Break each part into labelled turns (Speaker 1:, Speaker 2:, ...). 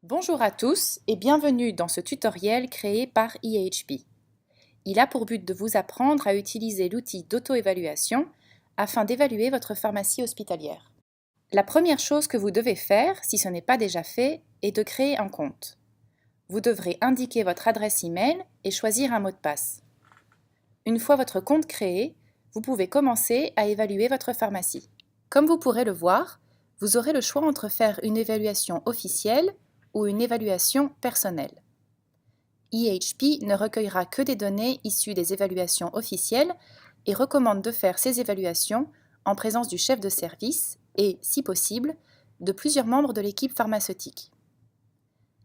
Speaker 1: Bonjour à tous et bienvenue dans ce tutoriel créé par EHP. Il a pour but de vous apprendre à utiliser l'outil d'auto-évaluation afin d'évaluer votre pharmacie hospitalière. La première chose que vous devez faire, si ce n'est pas déjà fait, est de créer un compte. Vous devrez indiquer votre adresse email et choisir un mot de passe. Une fois votre compte créé, vous pouvez commencer à évaluer votre pharmacie. Comme vous pourrez le voir, vous aurez le choix entre faire une évaluation officielle ou une évaluation personnelle. EHP ne recueillera que des données issues des évaluations officielles et recommande de faire ces évaluations en présence du chef de service et, si possible, de plusieurs membres de l'équipe pharmaceutique.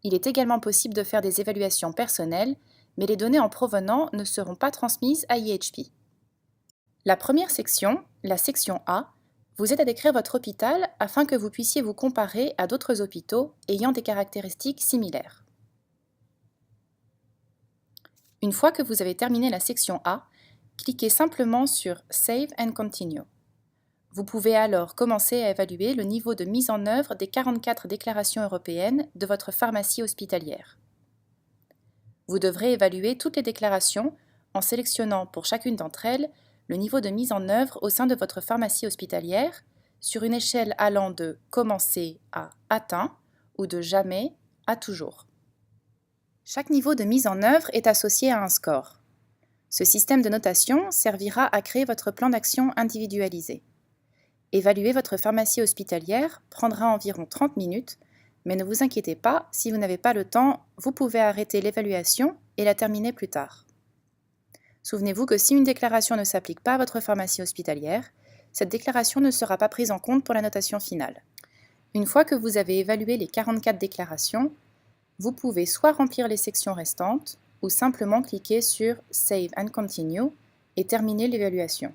Speaker 1: Il est également possible de faire des évaluations personnelles, mais les données en provenant ne seront pas transmises à EHP. La première section, la section A, vous aide à décrire votre hôpital afin que vous puissiez vous comparer à d'autres hôpitaux ayant des caractéristiques similaires. Une fois que vous avez terminé la section A, cliquez simplement sur Save and Continue. Vous pouvez alors commencer à évaluer le niveau de mise en œuvre des 44 déclarations européennes de votre pharmacie hospitalière. Vous devrez évaluer toutes les déclarations en sélectionnant pour chacune d'entre elles le niveau de mise en œuvre au sein de votre pharmacie hospitalière sur une échelle allant de commencer à atteint ou de jamais à toujours. Chaque niveau de mise en œuvre est associé à un score. Ce système de notation servira à créer votre plan d'action individualisé. Évaluer votre pharmacie hospitalière prendra environ 30 minutes, mais ne vous inquiétez pas, si vous n'avez pas le temps, vous pouvez arrêter l'évaluation et la terminer plus tard. Souvenez-vous que si une déclaration ne s'applique pas à votre pharmacie hospitalière, cette déclaration ne sera pas prise en compte pour la notation finale. Une fois que vous avez évalué les 44 déclarations, vous pouvez soit remplir les sections restantes ou simplement cliquer sur Save and Continue et terminer l'évaluation.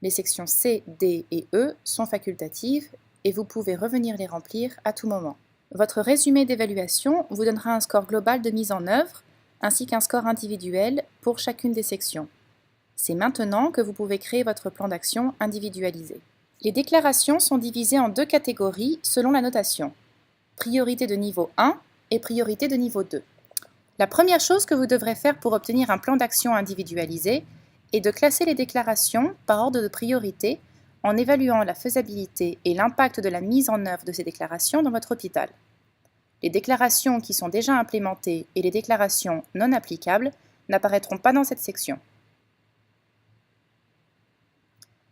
Speaker 1: Les sections C, D et E sont facultatives et vous pouvez revenir les remplir à tout moment. Votre résumé d'évaluation vous donnera un score global de mise en œuvre ainsi qu'un score individuel pour chacune des sections. C'est maintenant que vous pouvez créer votre plan d'action individualisé. Les déclarations sont divisées en deux catégories selon la notation: priorité de niveau 1 et priorité de niveau 2. La première chose que vous devrez faire pour obtenir un plan d'action individualisé est de classer les déclarations par ordre de priorité en évaluant la faisabilité et l'impact de la mise en œuvre de ces déclarations dans votre hôpital. Les déclarations qui sont déjà implémentées et les déclarations non applicables n'apparaîtront pas dans cette section.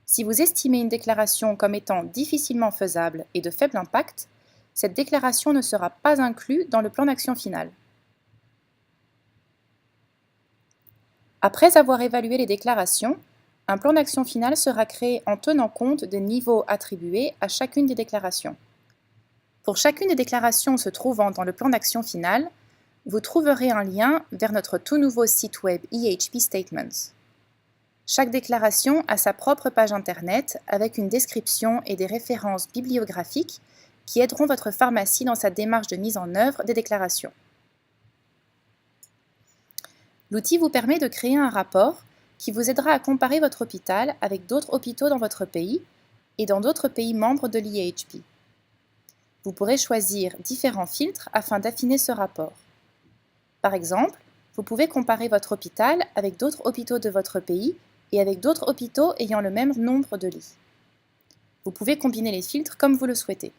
Speaker 1: Si vous estimez une déclaration comme étant difficilement faisable et de faible impact, cette déclaration ne sera pas inclue dans le plan d'action final. Après avoir évalué les déclarations, un plan d'action final sera créé en tenant compte des niveaux attribués à chacune des déclarations. Pour chacune des déclarations se trouvant dans le plan d'action final, vous trouverez un lien vers notre tout nouveau site web EHP Statements. Chaque déclaration a sa propre page internet avec une description et des références bibliographiques qui aideront votre pharmacie dans sa démarche de mise en œuvre des déclarations. L'outil vous permet de créer un rapport qui vous aidera à comparer votre hôpital avec d'autres hôpitaux dans votre pays et dans d'autres pays membres de l'EHP. Vous pourrez choisir différents filtres afin d'affiner ce rapport. Par exemple, vous pouvez comparer votre hôpital avec d'autres hôpitaux de votre pays et avec d'autres hôpitaux ayant le même nombre de lits. Vous pouvez combiner les filtres comme vous le souhaitez.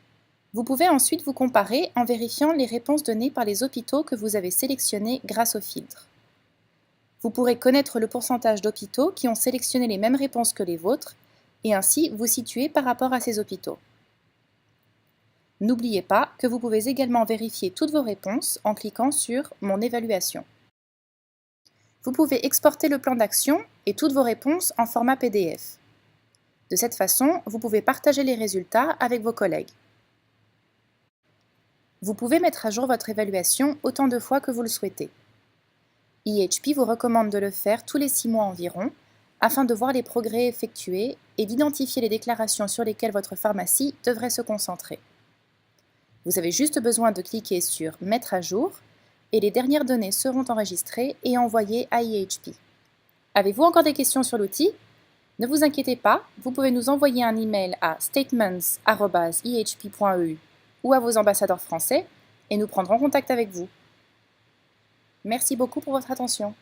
Speaker 1: Vous pouvez ensuite vous comparer en vérifiant les réponses données par les hôpitaux que vous avez sélectionnés grâce au filtre. Vous pourrez connaître le pourcentage d'hôpitaux qui ont sélectionné les mêmes réponses que les vôtres et ainsi vous situer par rapport à ces hôpitaux. N'oubliez pas que vous pouvez également vérifier toutes vos réponses en cliquant sur « Mon évaluation ». Vous pouvez exporter le plan d'action et toutes vos réponses en format PDF. De cette façon, vous pouvez partager les résultats avec vos collègues. Vous pouvez mettre à jour votre évaluation autant de fois que vous le souhaitez. EHP vous recommande de le faire tous les 6 mois environ, afin de voir les progrès effectués et d'identifier les déclarations sur lesquelles votre pharmacie devrait se concentrer. Vous avez juste besoin de cliquer sur « Mettre à jour » et les dernières données seront enregistrées et envoyées à EHP. Avez-vous encore des questions sur l'outil? Ne vous inquiétez pas, vous pouvez nous envoyer un email à statements@ehp.eu ou à vos ambassadeurs français et nous prendrons contact avec vous. Merci beaucoup pour votre attention.